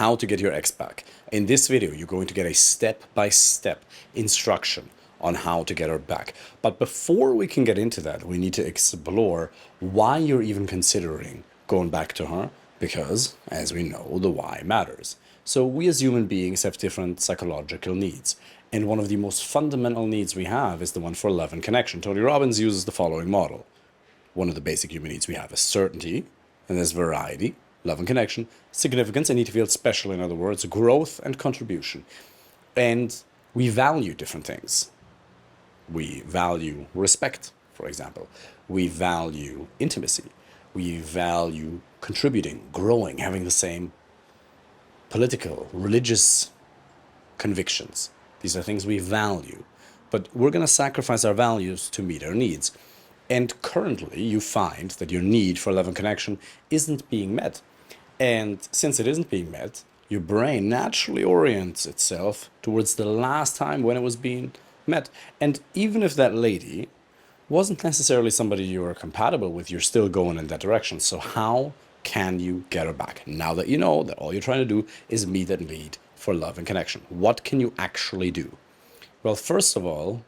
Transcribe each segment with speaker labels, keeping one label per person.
Speaker 1: how to get your ex back. In this video, you're going to get a step-by-step instruction on how to get her back. But before we can get into that, we need to explore why you're even considering going back to her, because, as we know, the why matters. So we as human beings have different psychological needs. And one of the most fundamental needs we have is the one for love and connection. Tony Robbins uses the following model. One of the basic human needs we have is certainty, and there's variety, love and connection, significance, I need to feel special, in other words, growth and contribution. And we value different things. We value respect, for example. We value intimacy. We value contributing, growing, having the same political, religious convictions. These are things we value. But we're going to sacrifice our values to meet our needs. And currently, you find that your need for love and connection isn't being met. And since it isn't being met, your brain naturally orients itself towards the last time when it was being met. And even if that lady wasn't necessarily somebody you were compatible with, you're still going in that direction. So how can you get her back? Now that you know that all you're trying to do is meet that need for love and connection, what can you actually do? Well, first of all,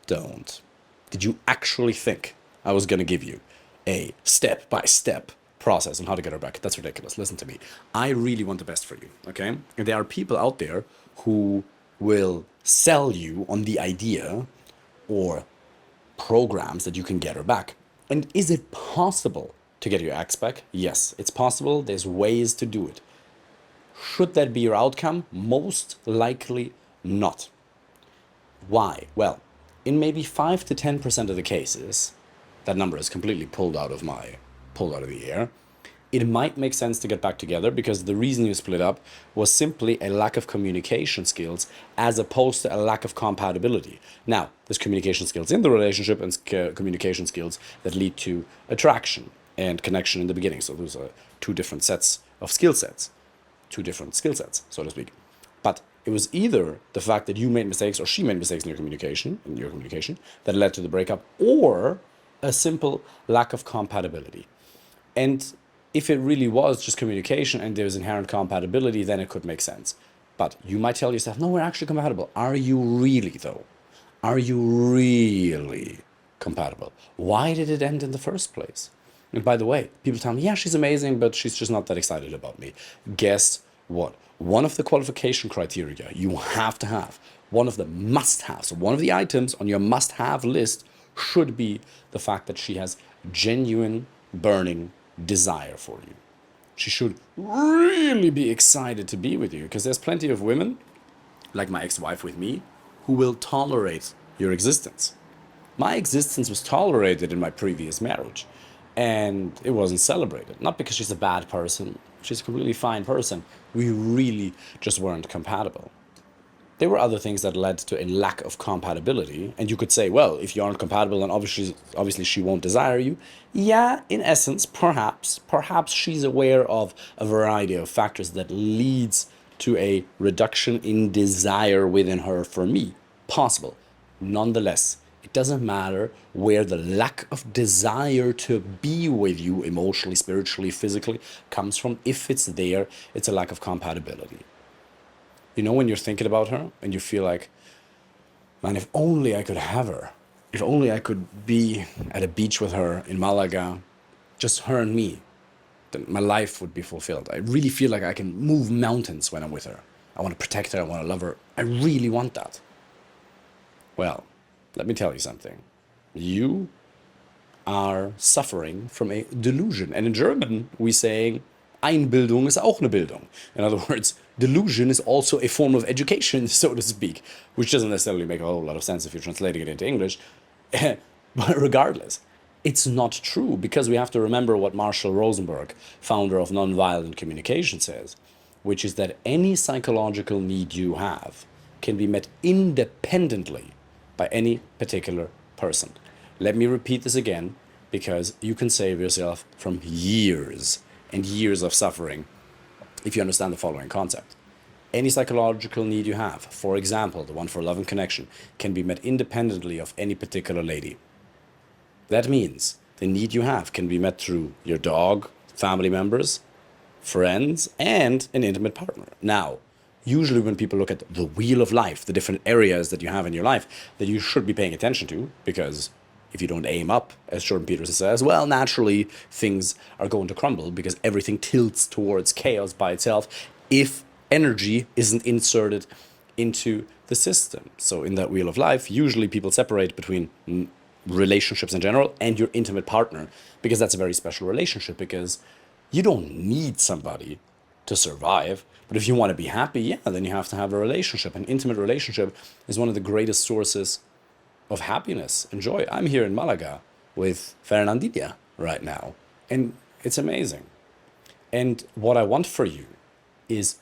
Speaker 1: don't. Did you actually think I was going to give you a step-by-step process on how to get her back? That's ridiculous. Listen to me. I really want the best for you, okay? And there are people out there who will sell you on the idea or programs that you can get her back. And is it possible to get your ex back? Yes, it's possible. There's ways to do it. Should that be your outcome? Most likely not. Why? Well, in maybe 5 to 10% of the cases, that number is completely pulled out of the air. It might make sense to get back together because the reason you split up was simply a lack of communication skills as opposed to a lack of compatibility. Now, there's communication skills in the relationship and communication skills that lead to attraction and connection in the beginning. So those are two different sets of skill sets, so to speak. But it was either the fact that you made mistakes or she made mistakes in your communication, that led to the breakup, or a simple lack of compatibility. And if it really was just communication and there's inherent compatibility, then it could make sense. But you might tell yourself, no, we're actually compatible. Are you really, though? Are you really compatible? Why did it end in the first place? And by the way, people tell me, yeah, she's amazing, but she's just not that excited about me. Guess what? One of the qualification criteria you have to have, one of the must-haves, one of the items on your must-have list should be the fact that she has genuine, burning desire for you. She should really be excited to be with you, because there's plenty of women, like my ex-wife with me, who will tolerate your existence. My existence was tolerated in my previous marriage, and it wasn't celebrated. Not because she's a bad person, she's a completely fine person. We really just weren't compatible. There were other things that led to a lack of compatibility, and you could say, well, if you aren't compatible, then obviously she won't desire you. Yeah, in essence, perhaps she's aware of a variety of factors that leads to a reduction in desire within her for me. Possible. Nonetheless, it doesn't matter where the lack of desire to be with you emotionally, spiritually, physically comes from. If it's there, it's a lack of compatibility. You know, when you're thinking about her and you feel like, man, if only I could have her. If only I could be at a beach with her in Malaga, just her and me, then my life would be fulfilled. I really feel like I can move mountains when I'm with her. I want to protect her. I want to love her. I really want that. Well, let me tell you something. You are suffering from a delusion. And in German, we say, Einbildung ist auch eine Bildung. In other words, delusion is also a form of education, so to speak, which doesn't necessarily make a whole lot of sense if you're translating it into English. But regardless, it's not true, because we have to remember what Marshall Rosenberg, founder of nonviolent communication, says, which is that any psychological need you have can be met independently by any particular person. Let me repeat this again, because you can save yourself from years and years of suffering if you understand the following concept. Any psychological need you have, for example, the one for love and connection, can be met independently of any particular lady. That means the need you have can be met through your dog, family members, friends, and an intimate partner. Now, usually when people look at the wheel of life, the different areas that you have in your life that you should be paying attention to, because if you don't aim up, as Jordan Peterson says, well, naturally things are going to crumble because everything tilts towards chaos by itself if energy isn't inserted into the system. So in that wheel of life, usually people separate between relationships in general and your intimate partner, because that's a very special relationship, because you don't need somebody to survive. But if you want to be happy, yeah, then you have to have a relationship. An intimate relationship is one of the greatest sources of happiness and joy. I'm here in Malaga with Fernandilla right now, and it's amazing. And what I want for you is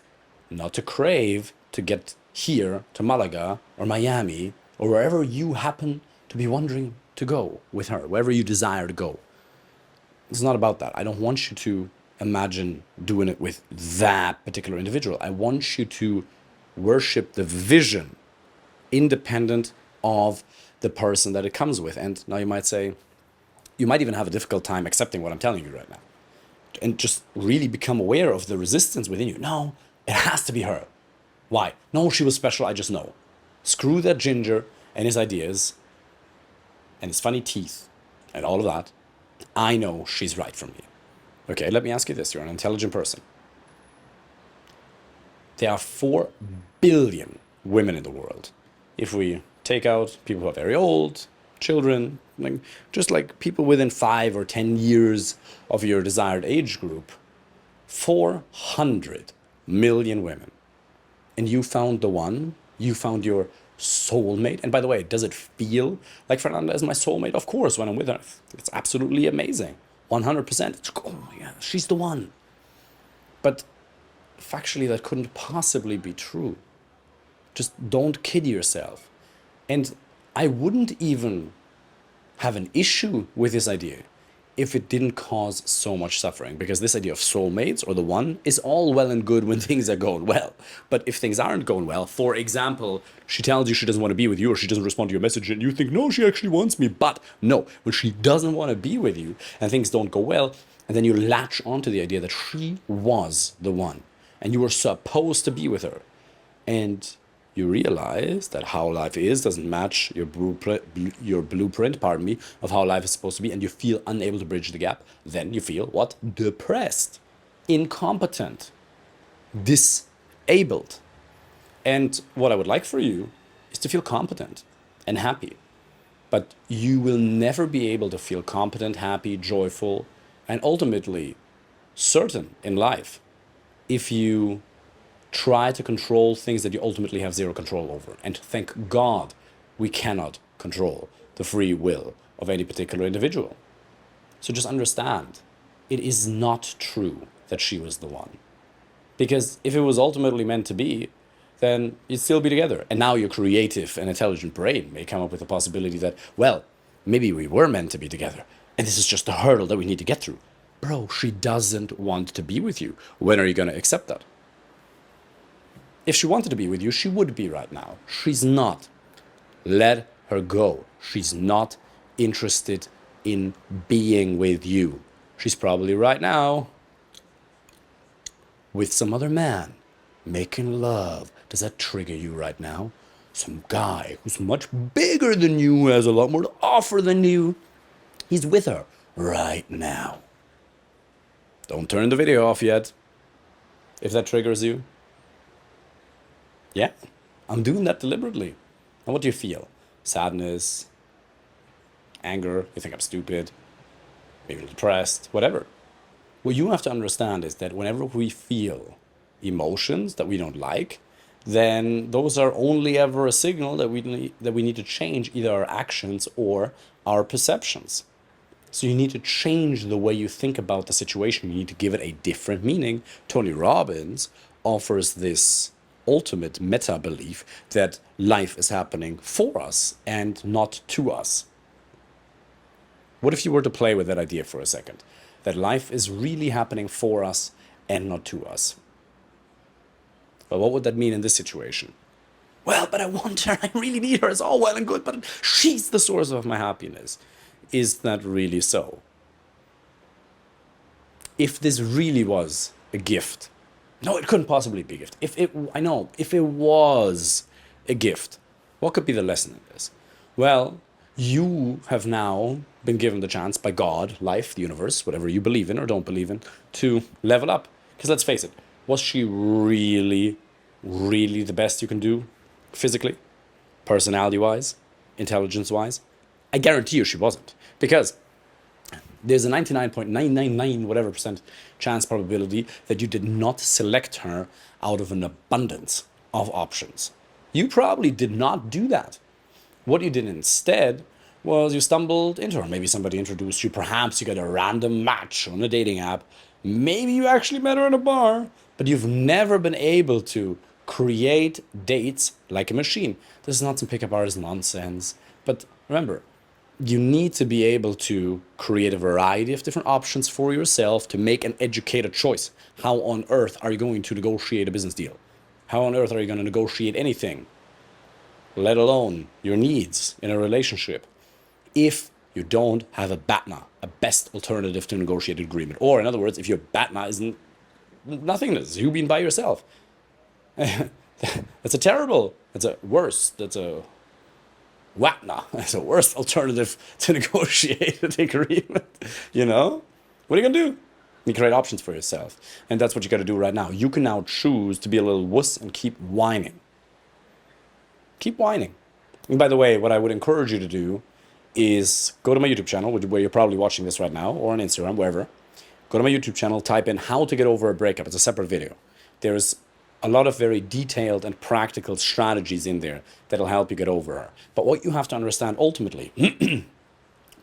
Speaker 1: not to crave to get here to Malaga or Miami or wherever you happen to be wondering to go with her, wherever you desire to go. It's not about that. I don't want you to imagine doing it with that particular individual. I want you to worship the vision independent of the person that it comes with. And now you might say, you might even have a difficult time accepting what I'm telling you right now. And just really become aware of the resistance within you. No, it has to be her. Why? No, she was special, I just know. Screw that ginger and his ideas and his funny teeth and all of that. I know she's right for me. Okay, let me ask you this. You're an intelligent person. There are 4 billion women in the world. If we take out people who are very old, children, like, just like people within 5 or 10 years of your desired age group, 400 million women. And you found the one, you found your soulmate. And by the way, does it feel like Fernanda is my soulmate? Of course, when I'm with her. It's absolutely amazing. 100%. It's, oh yeah, she's the one. But factually, that couldn't possibly be true. Just don't kid yourself. And I wouldn't even have an issue with this idea if it didn't cause so much suffering, because this idea of soulmates or the one is all well and good when things are going well. But if things aren't going well, for example, she tells you she doesn't want to be with you, or she doesn't respond to your message, and you think, no, she actually wants me. But no, when she doesn't want to be with you and things don't go well, and then you latch onto the idea that she was the one and you were supposed to be with her, and you realize that how life is doesn't match your blueprint, pardon me, of how life is supposed to be, and you feel unable to bridge the gap, then you feel what? Depressed, incompetent, disabled. And what I would like for you is to feel competent and happy. But you will never be able to feel competent, happy, joyful, and ultimately certain in life if you try to control things that you ultimately have zero control over. And thank God we cannot control the free will of any particular individual. So just understand, it is not true that she was the one. Because if it was ultimately meant to be, then you'd still be together. And now your creative and intelligent brain may come up with the possibility that, well, maybe we were meant to be together, and this is just a hurdle that we need to get through. Bro, she doesn't want to be with you. When are you going to accept that? If she wanted to be with you, she would be right now. She's not. Let her go. She's not interested in being with you. She's probably right now with some other man, making love. Does that trigger you right now? Some guy who's much bigger than you, who has a lot more to offer than you. He's with her right now. Don't turn the video off yet, if that triggers you. Yeah, I'm doing that deliberately. And what do you feel? Sadness, anger, you think I'm stupid, maybe depressed, whatever. What you have to understand is that whenever we feel emotions that we don't like, then those are only ever a signal that we need to change either our actions or our perceptions. So you need to change the way you think about the situation. You need to give it a different meaning. Tony Robbins offers this ultimate meta belief that life is happening for us and not to us. What if you were to play with that idea for a second? That life is really happening for us and not to us. But what would that mean in this situation? Well, but I want her, I really need her, it's all well and good, but she's the source of my happiness. Is that really so? If this really was a gift. No, it couldn't possibly be a gift. I know, if it was a gift, what could be the lesson in this? Well, you have now been given the chance by God, life, the universe, whatever you believe in or don't believe in, to level up. Because let's face it, was she really, really the best you can do physically, personality wise, intelligence wise? I guarantee you she wasn't. Because there's a 99.999 whatever percent chance probability that you did not select her out of an abundance of options. You probably did not do that. What you did instead was you stumbled into her. Maybe somebody introduced you. Perhaps you got a random match on a dating app. Maybe you actually met her in a bar, but you've never been able to create dates like a machine. This is not some pickup artist nonsense. But remember, you need to be able to create a variety of different options for yourself to make an educated choice. How on earth are you going to negotiate a business deal? How on earth are you going to negotiate anything, let alone your needs in a relationship, if you don't have a BATNA, a best alternative to negotiated agreement? Or in other words, if your BATNA isn't nothingness, you being by yourself. That's a WATNA. That's a worse alternative to negotiated agreement. You know? What are you gonna do? You create options for yourself. And that's what you gotta do right now. You can now choose to be a little wuss and keep whining. Keep whining. And by the way, what I would encourage you to do is go to my YouTube channel, where you're probably watching this right now, or on Instagram, wherever. Go to my YouTube channel, type in how to get over a breakup. It's a separate video. There's a lot of very detailed and practical strategies in there that'll help you get over her. But what you have to understand ultimately,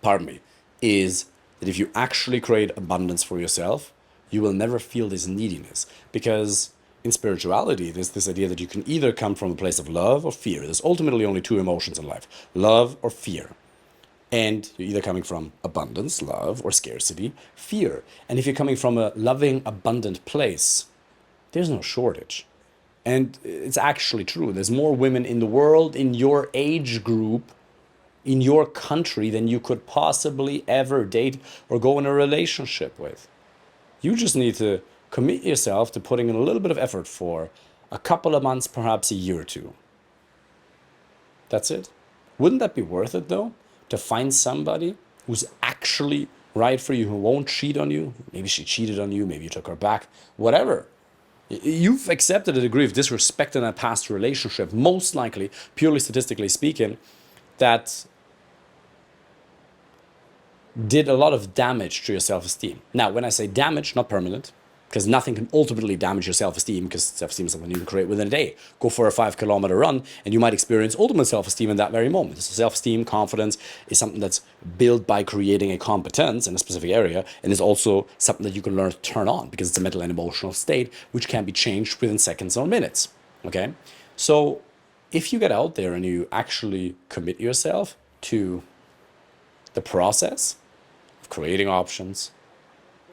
Speaker 1: pardon me, is that if you actually create abundance for yourself, you will never feel this neediness. Because in spirituality, there's this idea that you can either come from a place of love or fear. There's ultimately only two emotions in life, love or fear. And you're either coming from abundance, love, or scarcity, fear. And if you're coming from a loving, abundant place, there's no shortage. And it's actually true. There's more women in the world, in your age group, in your country, than you could possibly ever date or go in a relationship with. You just need to commit yourself to putting in a little bit of effort for a couple of months, perhaps a year or two. That's it. Wouldn't that be worth it, though? To find somebody who's actually right for you, who won't cheat on you. Maybe she cheated on you, maybe you took her back, whatever. You've accepted a degree of disrespect in that past relationship, most likely, purely statistically speaking, that did a lot of damage to your self-esteem. Now, when I say damage, not permanent, because nothing can ultimately damage your self-esteem, because self-esteem is something you can create within a day. Go for a 5-kilometer run, and you might experience ultimate self-esteem in that very moment. So self-esteem, confidence is something that's built by creating a competence in a specific area, and is also something that you can learn to turn on, because it's a mental and emotional state which can be changed within seconds or minutes. Okay? So if you get out there and you actually commit yourself to the process of creating options,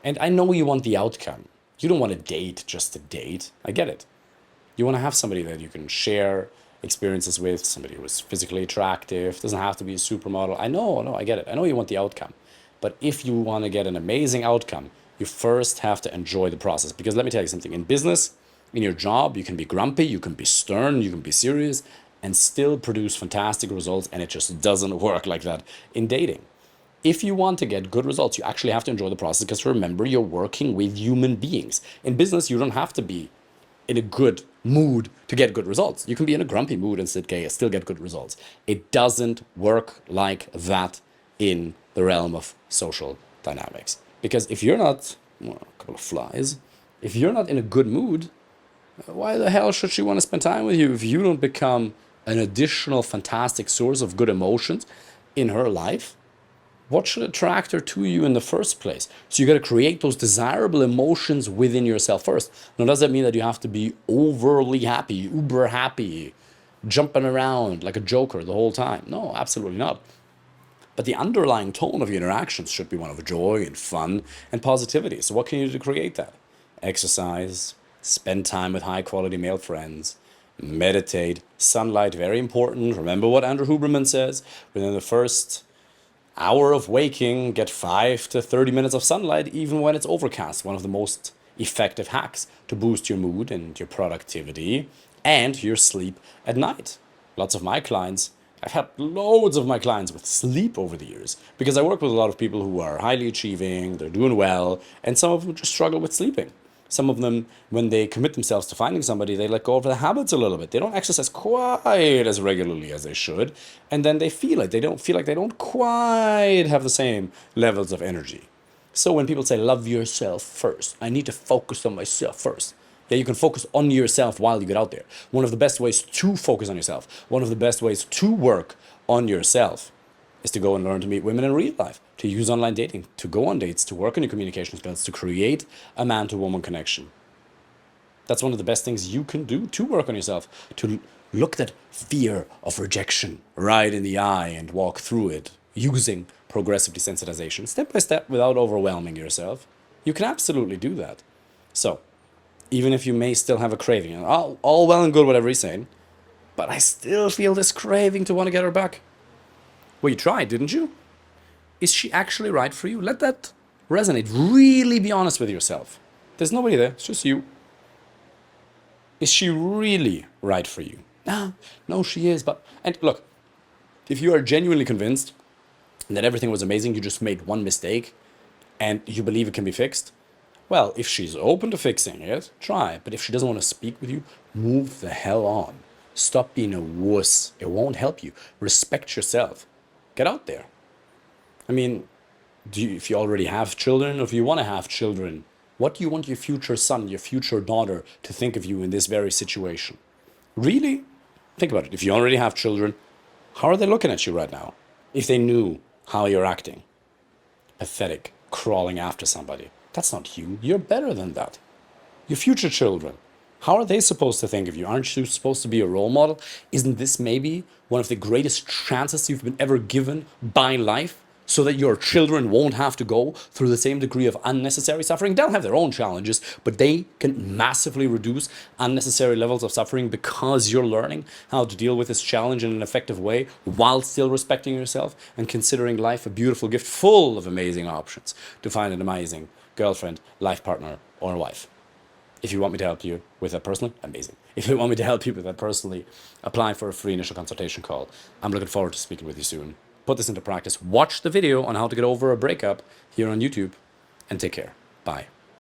Speaker 1: and I know you want the outcome. You don't want to date just to date. I get it. You want to have somebody that you can share experiences with, somebody who is physically attractive, doesn't have to be a supermodel. I know, I get it. I know you want the outcome. But if you want to get an amazing outcome, you first have to enjoy the process. Because let me tell you something, in business, in your job, you can be grumpy, you can be stern, you can be serious, and still produce fantastic results, and it just doesn't work like that in dating. If you want to get good results, you actually have to enjoy the process, because remember, you're working with human beings. In business, you don't have to be in a good mood to get good results. You can be in a grumpy mood and still get good results. It doesn't work like that in the realm of social dynamics. Because if you're not, well, a couple of flies, if you're not in a good mood, why the hell should she want to spend time with you if you don't become an additional fantastic source of good emotions in her life? What should attract her to you in the first place? So you got to create those desirable emotions within yourself first. Now, does that mean that you have to be overly happy, uber happy, jumping around like a joker the whole time? No, absolutely not. But the underlying tone of your interactions should be one of joy and fun and positivity. So what can you do to create that? Exercise, spend time with high-quality male friends, meditate, sunlight, very important. Remember what Andrew Huberman says? Within the first hour of waking, get 5 to 30 minutes of sunlight, even when it's overcast. One of the most effective hacks to boost your mood and your productivity and your sleep at night. Lots of my clients, I've helped loads of my clients with sleep over the years because I work with a lot of people who are highly achieving, they're doing well, and some of them just struggle with sleeping. Some of them, when they commit themselves to finding somebody, they let go of the habits a little bit. They don't exercise quite as regularly as they should, and then they feel it. They don't feel like they don't quite have the same levels of energy. So when people say, love yourself first, I need to focus on myself first. Yeah, you can focus on yourself while you get out there. One of the best ways to focus on yourself, one of the best ways to work on yourself is to go and learn to meet women in real life, to use online dating, to go on dates, to work on your communication skills, to create a man-to-woman connection. That's one of the best things you can do to work on yourself, to look that fear of rejection right in the eye and walk through it using progressive desensitization, step by step, without overwhelming yourself. You can absolutely do that. So, even if you may still have a craving, and all well and good whatever he's saying, but I still feel this craving to want to get her back. Well, you tried, didn't you? Is she actually right for you? Let that resonate. Really be honest with yourself. There's nobody there, it's just you. Is she really right for you? No, she is, but... And look, if you are genuinely convinced that everything was amazing, you just made one mistake, and you believe it can be fixed, well, if she's open to fixing it, try. But if she doesn't want to speak with you, move the hell on. Stop being a wuss. It won't help you. Respect yourself. Get out there. I mean, if you already have children, or if you want to have children, what do you want your future son, your future daughter to think of you in this very situation? Really? Think about it. If you already have children, how are they looking at you right now? If they knew how you're acting. Pathetic, crawling after somebody. That's not you. You're better than that. Your future children, how are they supposed to think of you? Aren't you supposed to be a role model? Isn't this maybe one of the greatest chances you've been ever given by life so that your children won't have to go through the same degree of unnecessary suffering? They'll have their own challenges, but they can massively reduce unnecessary levels of suffering because you're learning how to deal with this challenge in an effective way while still respecting yourself and considering life a beautiful gift full of amazing options to find an amazing girlfriend, life partner, or wife. If you want me to help you with that personally, amazing. If you want me to help you with that personally, apply for a free initial consultation call. I'm looking forward to speaking with you soon. Put this into practice. Watch the video on how to get over a breakup here on YouTube, and take care. Bye.